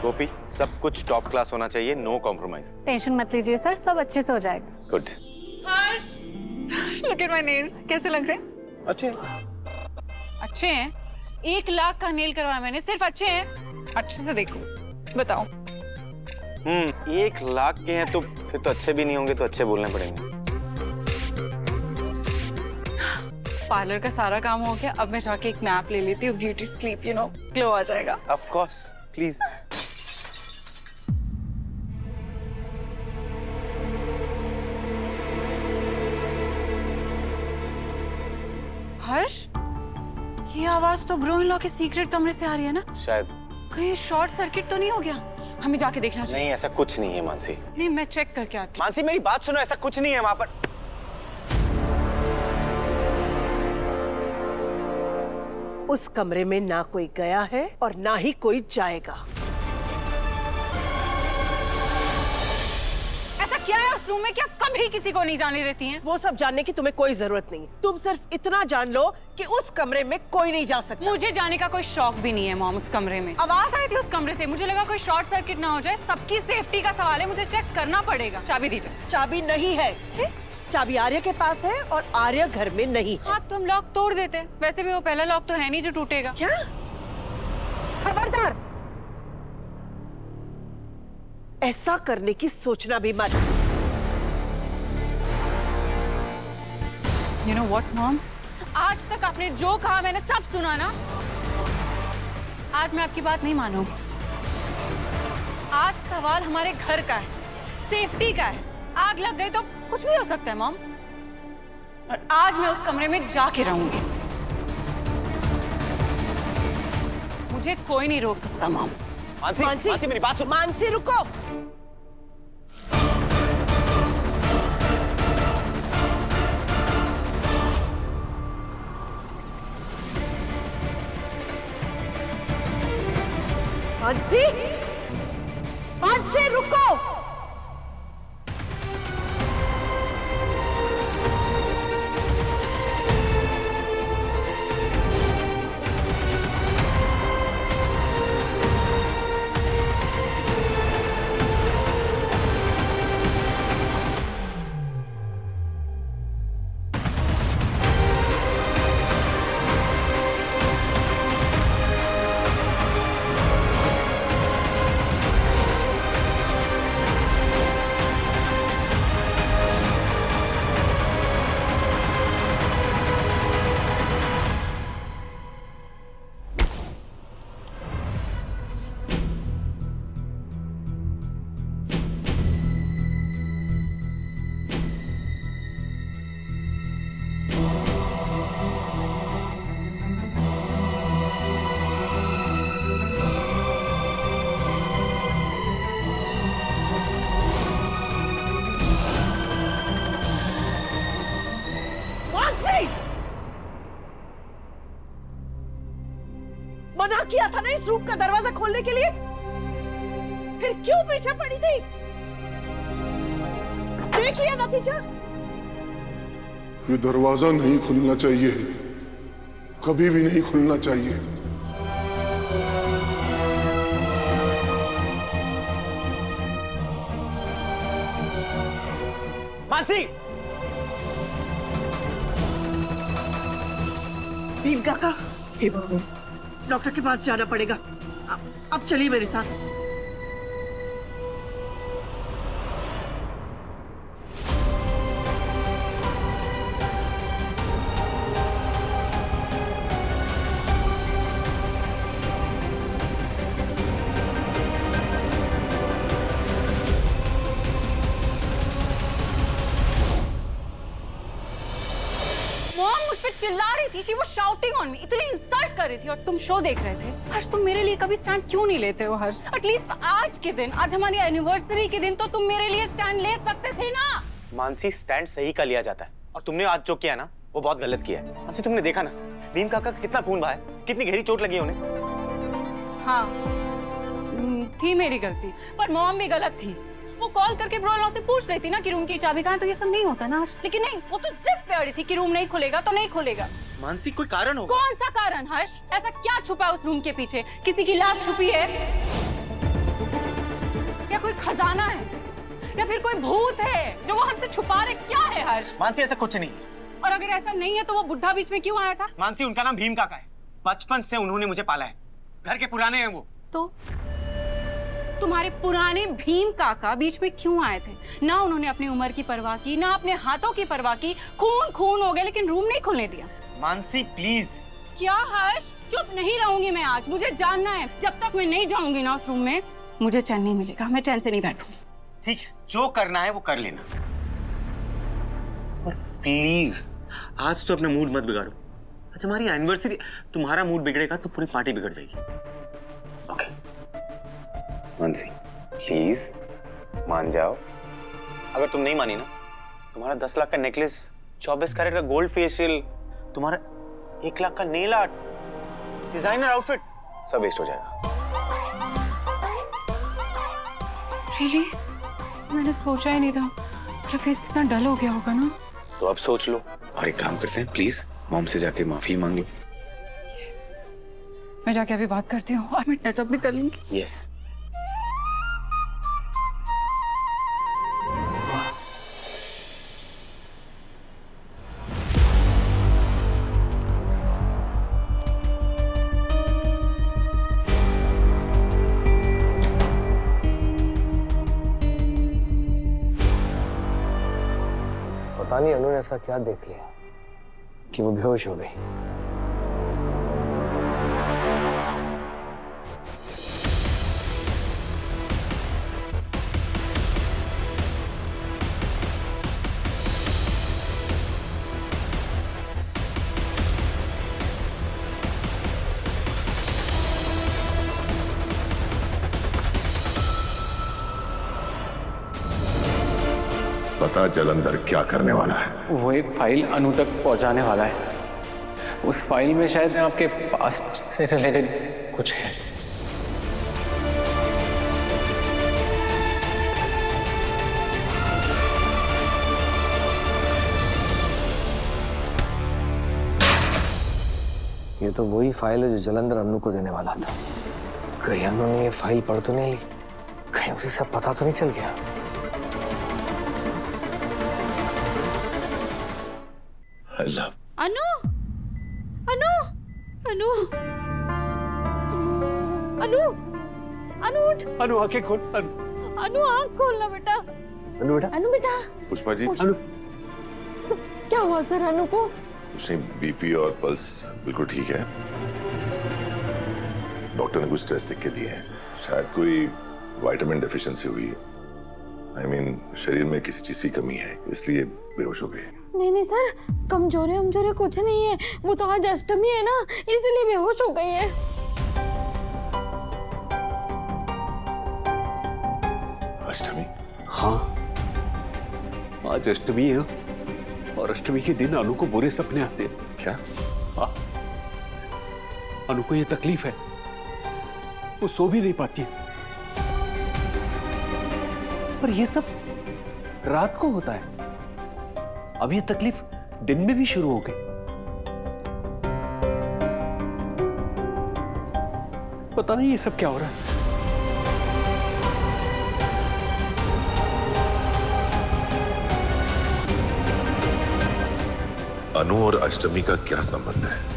गोपी, सब कुछ top class होना चाहिए, नो कॉम्प्रोमाइज। टेंशन मत लीजिए सर, सब अच्छे से हो जाएगा। Good. Look at my nail, कैसे लग रहे हैं? अच्छे अच्छे हैं? 1 लाख का नेल करवाया मैंने, सिर्फ अच्छे हैं? अच्छे से देखो, बताओ। 1 लाख के हैं तो फिर तो अच्छे भी नहीं होंगे, तो अच्छे बोलने पड़ेंगे। पार्लर का सारा काम हो गया, अब मैं जाके एक नैप ले लेती हूँ, ब्यूटी स्लीप, ग्लो आ जाएगा। Of course, please. हर्ष, ये आवाज तो ब्रो इन लॉ के सीक्रेट कमरे से आ रही है ना? शायद। कहीं शॉर्ट सर्किट तो नहीं हो गया? हमें जाके देखना चाहिए। नहीं, ऐसा कुछ नहीं है मानसी। नहीं, मैं चेक करके आती हूँ। मानसी मेरी बात सुनो, ऐसा कुछ नहीं है वहां पर। उस कमरे में ना कोई गया है और ना ही कोई जाएगा। ऐसा क्या है उस रूम में कि आप कभी किसी को नहीं जाने देती हैं? वो सब जानने की तुम्हें कोई जरूरत नहीं। तुम सिर्फ इतना जान लो कि उस कमरे में कोई नहीं जा सकता। मुझे जाने का कोई शौक भी नहीं है मॉम। उस कमरे में आवाज आई थी, उस कमरे से मुझे लगा कोई शॉर्ट सर्किट ना हो जाए। सबकी सेफ्टी का सवाल है, मुझे चेक करना पड़ेगा। चाबी दीजिए। चाबी नहीं है, चाबी आर्य के पास है और आर्य घर में नहीं। हाँ, तुम लॉक तोड़ देते। वैसे भी वो पहला लॉक तो है नहीं जो टूटेगा। क्या? खबरदार, ऐसा करने की सोचना भी मत। You know what, mom? आज तक आपने जो कहा मैंने सब सुना ना। आज मैं आपकी बात नहीं मानूंगी। आज सवाल हमारे घर का है, सेफ्टी का है। आग लग गई तो कुछ भी हो सकता है मॉम, और आज मैं उस कमरे में जाके रहूंगी। मुझे कोई नहीं रोक सकता मॉम। मानसी मेरी बात सुन। मानसी रुको। मानसी, मानसी रुको। मना किया था ना इस रूम का दरवाजा खोलने के लिए, फिर क्यों पीछे पड़ी थी? देख लिया नतीजा। ये दरवाजा नहीं खुलना चाहिए, कभी भी नहीं खुलना चाहिए। मानसी! भीम काका, डॉक्टर के पास जाना पड़ेगा। अब चलिए मेरे साथ। चिल्ला रही थी, she was shouting on me, इतनी इंसल्ट कर रही थी, और तुम शो देख रहे थे। हर्ष, तुम मेरे लिए कभी स्टैंड क्यों नहीं लेते हो हर्ष? एटलीस्ट आज के दिन, आज हमारी एनिवर्सरी के दिन तो तुम मेरे लिए स्टैंड ले सकते थे ना। मानसी, स्टैंड सही का लिया जाता है, और तुमने आज जो किया ना वो बहुत गलत किया है। मानसी, तुमने देखा ना भीम काका का कितना खून बहा है, कितनी गहरी चोट लगी है उन्हें। हाँ, थी मेरी गलती, पर मॉम भी गलत थी। वो कॉल करके ब्रो से पूछ लेती ना कि रूम की चाबी कहाँ है, तो ये सब नहीं होता ना। लेकिन नहीं, वो तो जिद पे अड़ी थी कि रूम नहीं खुलेगा तो नहीं खुलेगा। मानसी, कोई कारण होगा। कौन सा कारण हर्ष? ऐसा क्या छुपा है उस रूम के पीछे? किसी की लाश छुपी है? खजाना है या फिर कोई भूत है जो वो हमसे छुपा रहे? क्या है हर्ष? मानसी ऐसा कुछ नहीं है। और अगर ऐसा नहीं है तो वो बुढ़ा बीच में क्यों आया था? मानसी, उनका नाम भीम काका है। बचपन से उन्होंने मुझे पाला है। घर के पुराने हैं वो। तो तुम्हारे पुराने भीम काका बीच में क्यों आए थे? ना उन्होंने अपनी उम्र की परवाह की, ना अपने हाथों की परवाह की। खून खून हो गया लेकिन रूम नहीं खुलने दिया। मानसी प्लीज। क्या हर्ष? चुप नहीं रहूंगी मैं आज। मुझे जानना है, जब तक मैं नहीं जाऊंगी ना उस रूम में मुझे चैन नहीं मिलेगा। मैं चैन से नहीं बैठूंगी। ठीक है, जो करना है वो कर लेना, और प्लीज आज तो अपना मूड मत बिगाड़ो। आज हमारी एनिवर्सरी, तुम्हारा मूड बिगड़ेगा तो पूरी पार्टी बिगड़ जाएगी। ओके मानसी प्लीज मान जाओ। अगर तुम नहीं मानी ना, तुम्हारा 10 लाख का नेकलेस, 24 कैरेट का गोल्ड फेशियल, तुम्हारा 1 लाख का नेल आर्ट, डिजाइनर आउटफिट सब वेस्ट हो जाएगा। रियली? मैंने सोचा ही नहीं था। मेरा फेस कितना डल हो गया होगा ना। तो अब सोच लो और एक काम करते हैं, प्लीज मॉम से जाके माफी मांग लो। यस, मैं जाके अभी बात करती हूँ और मैं टचअप भी कर लूंगी। यस। पता नहीं अनु ने ऐसा क्या देख लिया कि वो बेहोश हो गई। पता जलंधर क्या करने वाला है? वो एक फाइल अनु तक पहुंचाने वाला है। उस फाइल में शायद आपके पास से रिलेटेड कुछ है। ये तो वही फाइल है जो जलंधर अनु को देने वाला था। कहीं अनु ने ये फाइल पढ़ तो नहीं ली? कहीं उसे सब पता तो नहीं चल गया? अनु, अनु, अनु, अनु, अनु उठ। अनु आंखें खोल। अनु आँख खोलना बेटा। अनु बेटा। अनु बेटा। पुष्पा जी, अनु क्या हुआ सर अनु को? उसने बीपी और पल्स बिल्कुल ठीक है। डॉक्टर ने कुछ टेस्ट लिख के दिए हैं। शायद कोई विटामिन डेफिशिएंसी हुई है। I mean, शरीर में किसी चीज की कमी है, इसलिए बेहोश हो गई। नहीं नहीं सर, कमजोरी कुछ नहीं है। वो तो आज अष्टमी है ना, इसलिए बेहोश हो गई है। अष्टमी? हाँ, आज अष्टमी है और अष्टमी के दिन अनु को बुरे सपने आते हैं। क्या? हाँ, अनु को ये तकलीफ है, वो सो भी नहीं पाती है। पर ये सब रात को होता है। अब ये तकलीफ दिन में भी शुरू हो गई। पता नहीं ये सब क्या हो रहा है। अनु और अष्टमी का क्या संबंध है?